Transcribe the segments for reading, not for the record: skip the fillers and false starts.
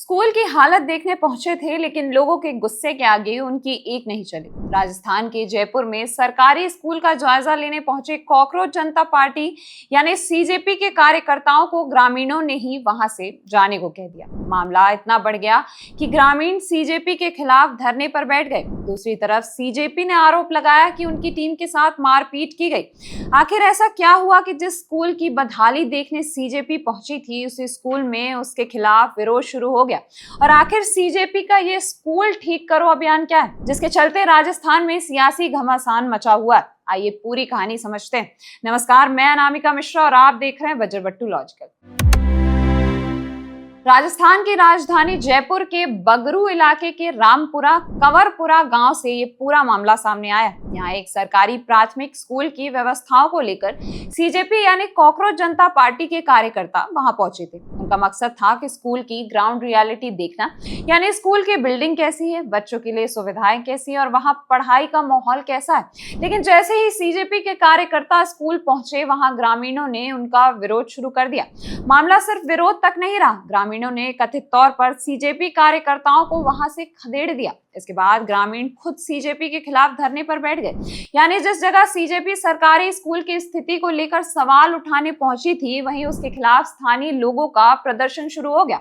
School की हालत देखने पहुंचे थे, लेकिन लोगों के गुस्से के आगे उनकी एक नहीं चली। राजस्थान के जयपुर में सरकारी स्कूल का जायजा लेने पहुंचे कॉकरोच जनता पार्टी यानी सीजेपी के कार्यकर्ताओं को ग्रामीणों ने ही वहां से जाने को कह दिया। मामला इतना बढ़ गया कि ग्रामीण सीजेपी के खिलाफ धरने पर बैठ गए। दूसरी तरफ सीजेपी ने आरोप लगाया कि उनकी टीम के साथ मारपीट की गई। आखिर ऐसा क्या हुआ कि जिस स्कूल की बदहाली देखने सीजेपी पहुंची थी, उसी स्कूल में उसके खिलाफ विरोध शुरू हो गया। और आखिर सीजेपी का ये स्कूल ठीक करो अभियान क्या है, जिसके चलते राजस्थान में सियासी घमासान मचा हुआ है। आइए पूरी कहानी समझते हैं। नमस्कार, मैं अनामिका मिश्रा और आप देख रहे हैं वज्रबट्टू लॉजिकल। राजस्थान की राजधानी जयपुर के बगरू इलाके के रामपुरा कंवरपुरा गांव से ये पूरा मामला सामने आया। यहाँ एक सरकारी प्राथमिक स्कूल की व्यवस्थाओं को लेकर सीजेपी यानी कॉकरोच जनता पार्टी के कार्यकर्ता वहां पहुंचे थे। उनका मकसद था कि स्कूल की ग्राउंड रियलिटी देखना, यानी स्कूल की बिल्डिंग कैसी है, बच्चों के लिए सुविधाएं कैसी है और वहां पढ़ाई का माहौल कैसा है। लेकिन जैसे ही सीजेपी के कार्यकर्ता स्कूल पहुंचे, वहां ग्रामीणों ने उनका विरोध शुरू कर दिया। मामला सिर्फ विरोध तक नहीं रहा, ग्रामीणों ने कथित तौर पर सीजेपी कार्यकर्ताओं को वहां से खदेड़ दिया। इसके बाद ग्रामीण खुद सीजेपी के खिलाफ धरने पर बैठ गए। यानी जिस जगह सीजेपी सरकारी स्कूल की स्थिति को लेकर सवाल उठाने पहुंची थी, वहीं उसके खिलाफ स्थानीय लोगों का प्रदर्शन शुरू हो गया।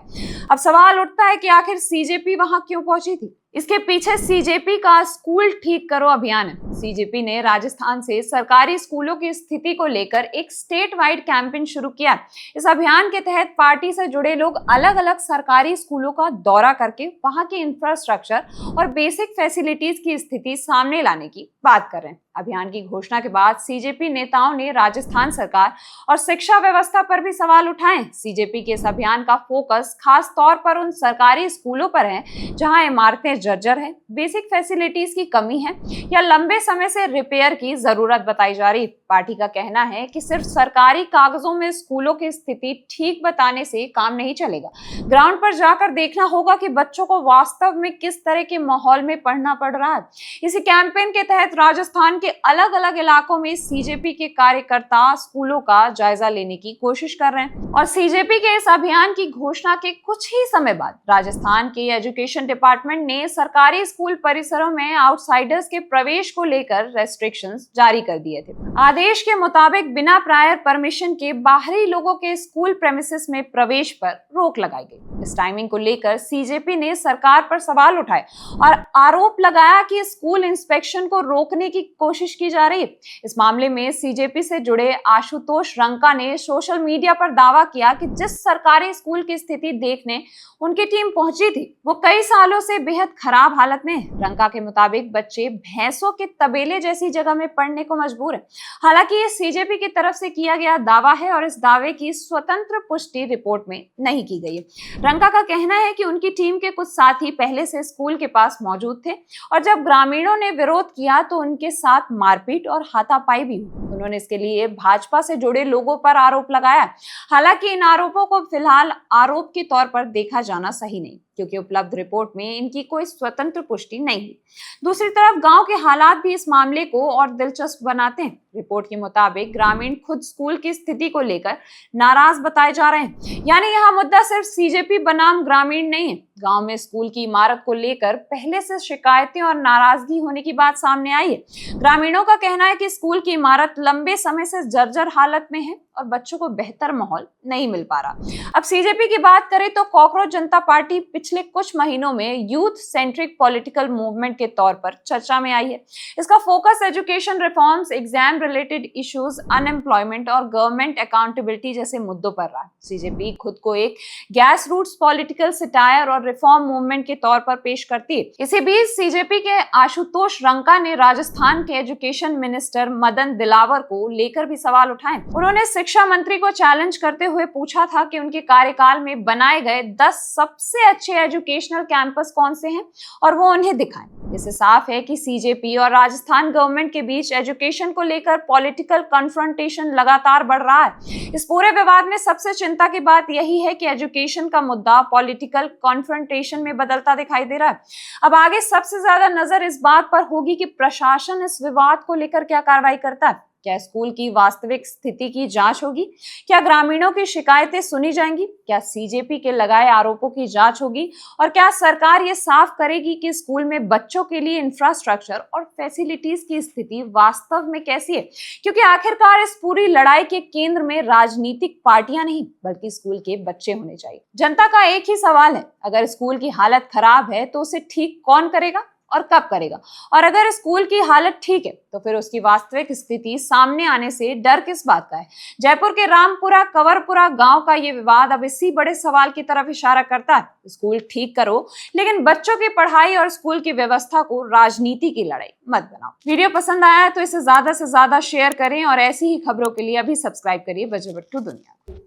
अब सवाल उठता है कि आखिर सीजेपी वहां क्यों पहुंची थी। इसके पीछे सीजेपी का स्कूल ठीक करो अभियान है। सीजेपी ने राजस्थान से सरकारी स्कूलों की स्थिति को लेकर एक स्टेट वाइड कैंपेन शुरू किया। इस अभियान के तहत पार्टी से जुड़े लोग अलग अलग सरकारी स्कूलों का दौरा करके वहां के इंफ्रास्ट्रक्चर और बेसिक फैसिलिटीज की स्थिति सामने लाने की बात कर रहे हैं। अभियान की घोषणा के बाद सीजेपी नेताओं ने राजस्थान सरकार और शिक्षा व्यवस्था पर भी सवाल उठाए। सीजेपी के इस अभियान का फोकस खास तौर पर उन सरकारी स्कूलों पर है जहां इमारतें जर्जर है, बेसिक फैसिलिटीज की कमी है या लंबे समय से रिपेयर की जरूरत बताई जा रही। पार्टी का कहना है कि सिर्फ सरकारी कागजों में स्कूलों की स्थिति ठीक बताने से काम नहीं चलेगा। ग्राउंड पर जाकर देखना होगा कि बच्चों को वास्तव में किस तरह के माहौल में पढ़ना पड़ रहा है। इसी कैंपेन के तहत राजस्थान के अलग अलग इलाकों में सीजेपी के कार्यकर्ता स्कूलों का जायजा लेने की कोशिश कर रहे हैं। और सीजेपी के इस अभियान की घोषणा के कुछ ही समय बाद राजस्थान के एजुकेशन डिपार्टमेंट ने सरकारी स्कूल परिसरों में आउटसाइडर्स के प्रवेश को लेकर रेस्ट्रिक्शंस जारी कर दिए थे। आदेश के मुताबिक बिना प्रायर परमिशन के बाहरी लोगों के स्कूल प्रेमिसेस में प्रवेश पर रोक लगाई गई। इस टाइमिंग को लेकर सीजेपी ने सरकार पर सवाल उठाए और आरोप लगाया कि स्कूल इंस्पेक्शन को रोकने की कोशिश की जा रही है। इस मामले में सीजेपी से जुड़े आशुतोष रंका ने सोशल मीडिया पर दावा किया कि जिस सरकारी स्कूल की स्थिति देखने उनकी टीम पहुंची थी, वो कई सालों से बेहद खराब हालत में है। रंका के मुताबिक बच्चे भैंसों के तबेले जैसी जगह में पढ़ने को मजबूर है। हालांकि ये सीजेपी की तरफ से किया गया दावा है और इस दावे की स्वतंत्र पुष्टि रिपोर्ट में नहीं की गई है। रंका का कहना है कि उनकी टीम के कुछ साथी पहले से स्कूल के पास मौजूद थे और जब ग्रामीणों ने विरोध किया तो उनके साथ मारपीट और हाथापाई भी हुई। उन्होंने इसके लिए भाजपा से जुड़े लोगों पर आरोप लगाया। हालांकि इन आरोपों को फिलहाल आरोप के तौर पर देखा जाना सही नहीं, क्योंकि उपलब्ध रिपोर्ट में इनकी कोई स्वतंत्र पुष्टि नहीं हुई। दूसरी तरफ गांव के हालात भी इस मामले को और दिलचस्प बनाते हैं। रिपोर्ट के मुताबिक ग्रामीण खुद स्कूल की स्थिति को लेकर नाराज बताए जा रहे हैं। यानी यह मुद्दा सिर्फ सीजेपी बनाम ग्रामीण नहीं है। गांव में स्कूल की इमारत को लेकर पहले से शिकायतें और नाराजगी होने की बात सामने आई है। ग्रामीणों का कहना है कि स्कूल की इमारत लंबे समय से जर्जर हालत में है और बच्चों को बेहतर माहौल नहीं मिल पा रहा। अब सीजेपी की बात करें तो कॉकरोच जनता पार्टी पिछले कुछ महीनों में यूथ सेंट्रिक पॉलिटिकल मूवमेंट के तौर पर चर्चा में आई है। इसका focus education reforms, exam related issues, unemployment और गवर्नमेंट अकाउंटेबिलिटी जैसे मुद्दों पर रहा है। सीजेपी खुद को एक गैस रूट्स पॉलिटिकल सटायर और रिफॉर्म मूवमेंट के तौर पर पेश करती है। इसी बीच सीजेपी के आशुतोष रंका ने राजस्थान के एजुकेशन मिनिस्टर मदन दिलावर को लेकर भी सवाल उठाए। उन्होंने शिक्षा मंत्री को चैलेंज करते हुए पूछा था कि उनके कार्यकाल में बनाए गए 10 सबसे अच्छे एजुकेशनल कैंपस कौन से हैं और वो उन्हें दिखाएं। इससे साफ है कि सीजेपी और राजस्थान गवर्नमेंट के बीच एजुकेशन को लेकर पॉलिटिकल कन्फ्रंटेशन लगातार बढ़ रहा है। इस पूरे विवाद में सबसे चिंता की बात यही है कि एजुकेशन का मुद्दा पॉलिटिकल कन्फ्रंटेशन में बदलता दिखाई दे रहा है। अब आगे सबसे ज्यादा नजर इस बात पर होगी कि प्रशासन इस विवाद को लेकर क्या कार्रवाई करता है। क्या स्कूल की वास्तविक स्थिति की जांच होगी? क्या ग्रामीणों की शिकायतें सुनी जाएंगी? क्या सीजेपी के लगाए आरोपों की जांच होगी? और क्या सरकार ये साफ करेगी कि स्कूल में बच्चों के लिए इंफ्रास्ट्रक्चर और फैसिलिटीज की स्थिति वास्तव में कैसी है? क्योंकि आखिरकार इस पूरी लड़ाई के केंद्र में राजनीतिक पार्टियां नहीं बल्कि स्कूल के बच्चे होने चाहिए। जनता का एक ही सवाल है, अगर स्कूल की हालत खराब है तो उसे ठीक कौन करेगा और कब करेगा? और अगर स्कूल की हालत ठीक है तो फिर उसकी वास्तविक स्थिति सामने आने से डर किस बात का है? जयपुर के रामपुरा कंवरपुरा गांव का ये विवाद अब इसी बड़े सवाल की तरफ इशारा करता है। स्कूल ठीक करो, लेकिन बच्चों की पढ़ाई और स्कूल की व्यवस्था को राजनीति की लड़ाई मत बनाओ। वीडियो पसंद आया है तो इसे ज्यादा से ज्यादा शेयर करें और ऐसी ही खबरों के लिए अभी सब्सक्राइब करिए वज्रवट्टू दुनिया।